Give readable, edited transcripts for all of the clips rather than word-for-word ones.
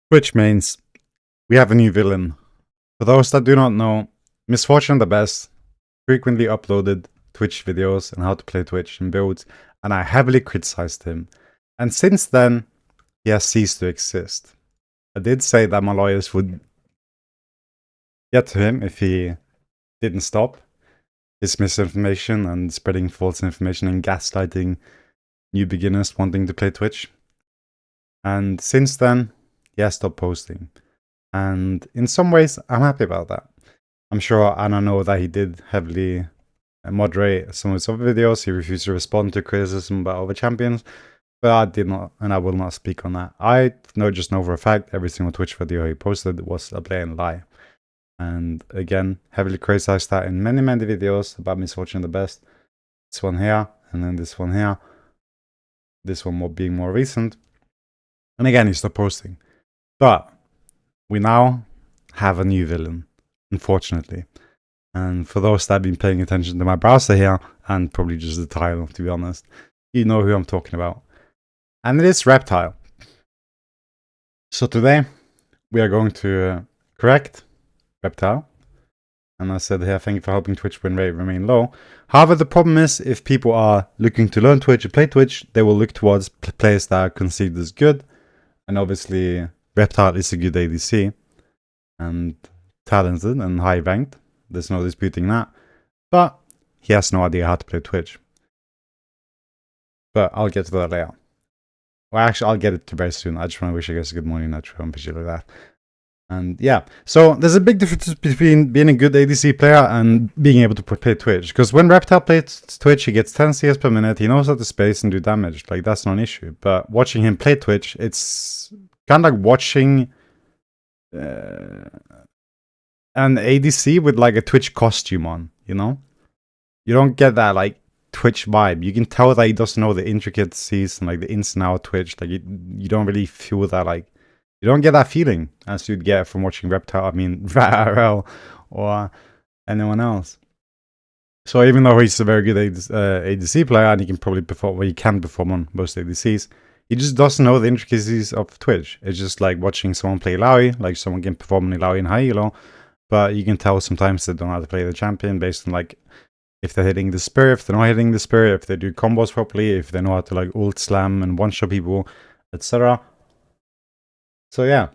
Which means we have a new villain. For those that do not know, Misfortune the Best frequently uploaded Twitch videos on how to play Twitch and builds, and I heavily criticized him. And since then, he has ceased to exist. I did say that my lawyers would get to him if he didn't stop his misinformation and spreading false information and gaslighting new beginners wanting to play Twitch. And since then, he has stopped posting. And in some ways, I'm happy about that. I'm sure, and I know that he did heavily moderate some of his other videos. He refused to respond to criticism about other champions, but I did not, and I will not speak on that. I just know for a fact every single Twitch video he posted was a blatant lie. And again, heavily criticized that in many videos about Misfortune the Best. This one here, and then this one here. This one being more recent. And again, he stopped posting. But we now have a new villain, unfortunately. And for those that have been paying attention to my browser here, and probably just the title, to be honest, you know who I'm talking about. And it is Reptile. So today, we are going to correct Reptile. And I said here, thank you for helping Twitch win rate remain low. However, the problem is, if people are looking to learn Twitch and play Twitch, they will look towards players that are conceived as good. And obviously, Reptile is a good ADC. And talented and high ranked. There's no disputing that. But he has no idea how to play Twitch. But I'll get to that later. Well, actually, I'll get it to very soon. I just want to wish you guys a good morning, natural, and like that. And yeah, so there's a big difference between being a good ADC player and being able to play Twitch. Because when Reptile plays Twitch, he gets 10 CS per minute. He knows how to space and do damage. Like, that's not an issue. But watching him play Twitch, it's kind of like watching an ADC with like a Twitch costume on, you know? You don't get that like Twitch vibe. You can tell that he doesn't know the intricacies and like the ins and outs of Twitch. Like, you don't really feel that like, you don't get that feeling as you'd get from watching Reptile, I mean, RL or anyone else. So even though he's a very good ADC player and he can probably perform, well, he can perform on most ADCs, he just doesn't know the intricacies of Twitch. It's just like watching someone play Laui, like someone can perform in Laui in high elo, but you can tell sometimes they don't know how to play the champion based on like if they're hitting the spear, if they're not hitting the spear, if they do combos properly, if they know how to like ult slam and one-shot people, etc. So yeah,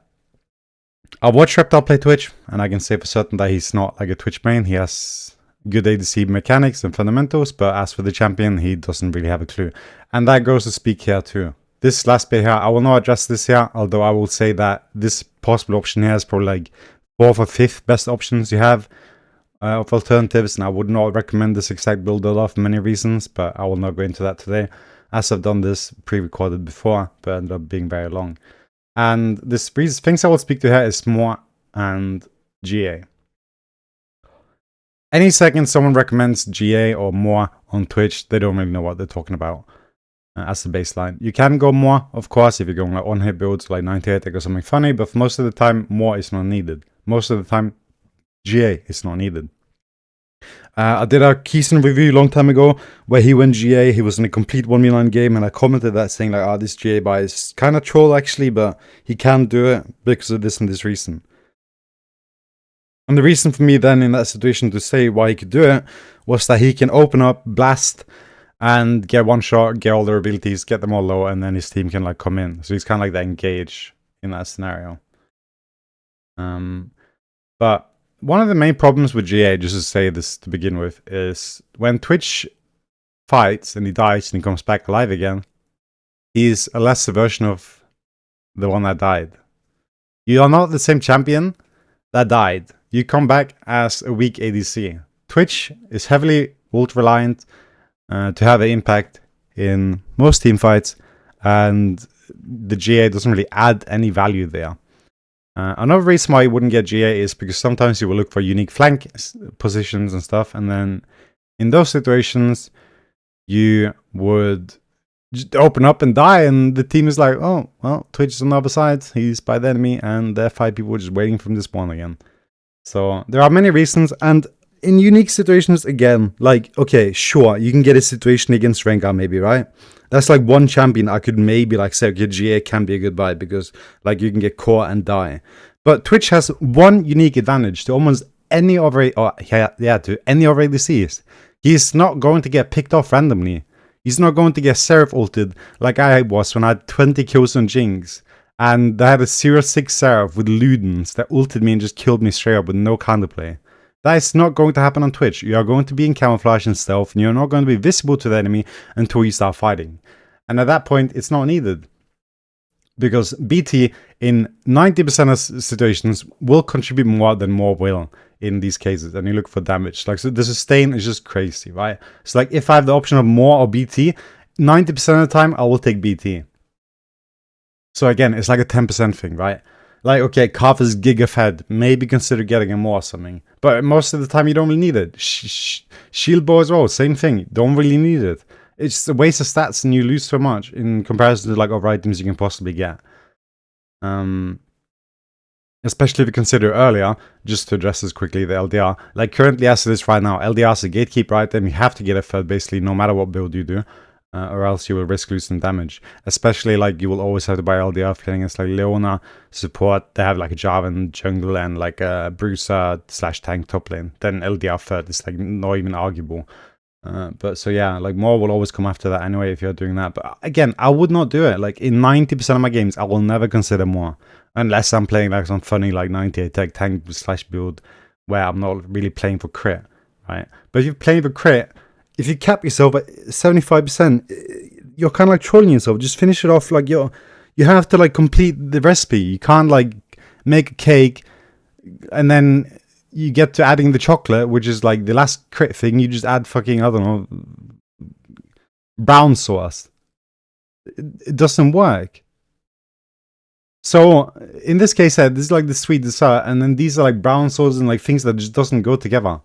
I'll watch Reptile play Twitch, and I can say for certain that he's not like a Twitch main. He has good ADC mechanics and fundamentals, but as for the champion, he doesn't really have a clue. And that goes to speak here too. This last bit here, I will not address this here, although I will say that this possible option here is probably like 4th or 5th best options you have of alternatives, and I would not recommend this exact build a lot for many reasons, but I will not go into that today, as I've done this pre-recorded before, but ended up being very long. And this things I will speak to here is MOA and GA. Any second someone recommends GA or MOA on Twitch, they don't really know what they're talking about as the baseline. You can go MOA, of course, if you're going like on-hit builds like 98 or something funny, but for most of the time, MOA is not needed. Most of the time, GA is not needed. I did a Keystone review a long time ago where he went GA. He was in a complete 1v9 game, and I commented that saying like, this GA buy is kind of troll actually, but he can do it because of this and this reason. And the reason for me then in that situation to say why he could do it was that he can open up, blast, and get one shot, get all their abilities, get them all low, and then his team can like come in. So he's kind of like the engage in that scenario. But one of the main problems with GA, just to say this to begin with, is when Twitch fights and he dies and he comes back alive again, he's a lesser version of the one that died. You are not the same champion that died. You come back as a weak ADC. Twitch is heavily ult reliant to have an impact in most team fights, and the GA doesn't really add any value there. Another reason why you wouldn't get GA is because sometimes you will look for unique flank positions and stuff, and then in those situations you would just open up and die, and the team is like, oh, well, Twitch is on the other side, he's by the enemy, and there are 5 people just waiting for him to spawn again. So there are many reasons, and in unique situations, again, like, okay, sure, you can get a situation against Rengar maybe, right? That's like one champion I could maybe like say, okay, GA can be a good buy because like you can get caught and die. But Twitch has one unique advantage to almost any other, to any other ADCs. He's not going to get picked off randomly. He's not going to get Seraph ulted like I was when I had 20 kills on Jinx. And I had a 0-6 Seraph with Ludens that ulted me and just killed me straight up with no counterplay. That is not going to happen on Twitch. You are going to be in camouflage and stealth, and you're not going to be visible to the enemy until you start fighting. And at that point, it's not needed. Because BT, in 90% of situations, will contribute more than more will in these cases. And you look for damage. Like, so the sustain is just crazy, right? So like, if I have the option of more or BT, 90% of the time, I will take BT. So again, it's like a 10% thing, right? Like, okay, Carth is giga fed. Maybe consider getting a more or something. But most of the time, you don't really need it. Shield bow as well, same thing. Don't really need it. It's a waste of stats and you lose so much in comparison to like other items you can possibly get. Especially if you consider earlier, just to address this quickly, the LDR. Like currently as it is right now, LDR is a gatekeeper item. You have to get a third basically no matter what build you do. Or else you will risk losing damage. Especially like you will always have to buy LDR playing against like Leona support. They have like a Jarvan jungle and like a Bruiser / tank top lane. Then LDR third is like not even arguable. But so yeah, like more will always come after that anyway if you're doing that. But again, I would not do it. Like in 90% of my games, I will never consider more. Unless I'm playing like some funny like 98 tech tank / build where I'm not really playing for crit, right? But if you're playing for crit, if you cap yourself at 75%, you're kind of like trolling yourself. Just finish it off. Like you have to like complete the recipe. You can't like make a cake and then you get to adding the chocolate, which is like the last crit thing. You just add fucking, I don't know, brown sauce. It doesn't work. So in this case, this is like the sweet dessert, and then these are like brown sauce and like things that just doesn't go together.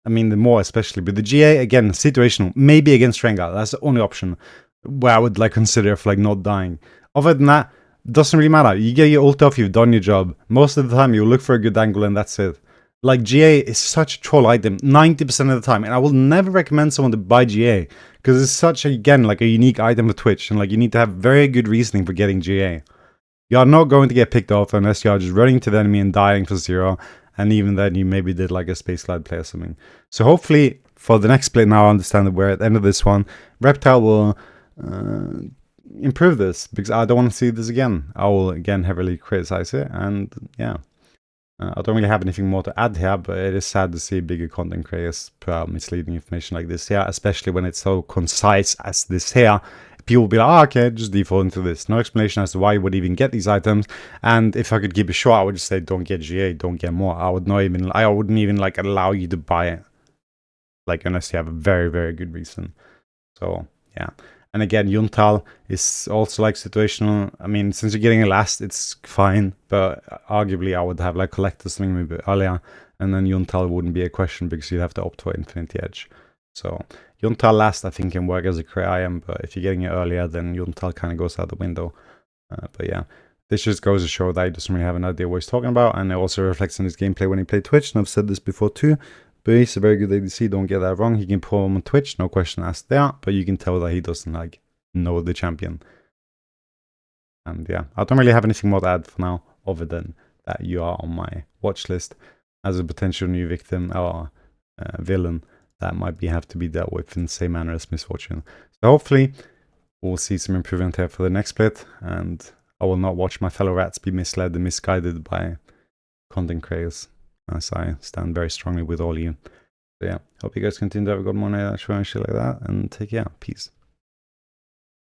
I mean, the more especially. But the GA, again, situational. Maybe against Rengar. That's the only option where I would like consider for like not dying. Other than that, doesn't really matter. You get your ult off, you've done your job. Most of the time, you look for a good angle and that's it. Like, GA is such a troll item 90% of the time. And I will never recommend someone to buy GA. Because it's such, again, like a unique item for Twitch. And like, you need to have very good reasoning for getting GA. You are not going to get picked off unless you are just running to the enemy and dying for 0. And even then, you maybe did like a Space Glide play or something. So hopefully, for the next split now, I understand that we're at the end of this one. Reptile will improve this, because I don't want to see this again. I will, again, heavily criticize it. And yeah, I don't really have anything more to add here, but it is sad to see bigger content creators put out misleading information like this here, especially when it's so concise as this here. People will be like, oh, okay, just default into this. No explanation as to why you would even get these items. And if I could keep it short, I would just say, don't get GA, don't get more. I wouldn't even like allow you to buy it. Like, unless you have a very, very good reason. So, yeah. And again, Yuntal is also like situational. I mean, since you're getting a last, it's fine. But arguably, I would have like collected something maybe earlier. And then Yuntal wouldn't be a question because you'd have to opt for Infinity Edge. So, Yuntal last, I think, can work as a crit item, but if you're getting it earlier, then Yuntal kind of goes out the window. But yeah, this just goes to show that he doesn't really have an idea what he's talking about, and it also reflects on his gameplay when he played Twitch, and I've said this before too, but he's a very good ADC, don't get that wrong. He can perform on Twitch, no question asked there, but you can tell that he doesn't like know the champion. And yeah, I don't really have anything more to add for now, other than that you are on my watch list as a potential new victim or villain that might have to be dealt with in the same manner as Misfortune. So hopefully we'll see some improvement here for the next split, and I will not watch my fellow rats be misled and misguided by content creators, as I stand very strongly with all of you. So yeah, hope you guys continue to have a good morning, and shit like that, and take care. Peace.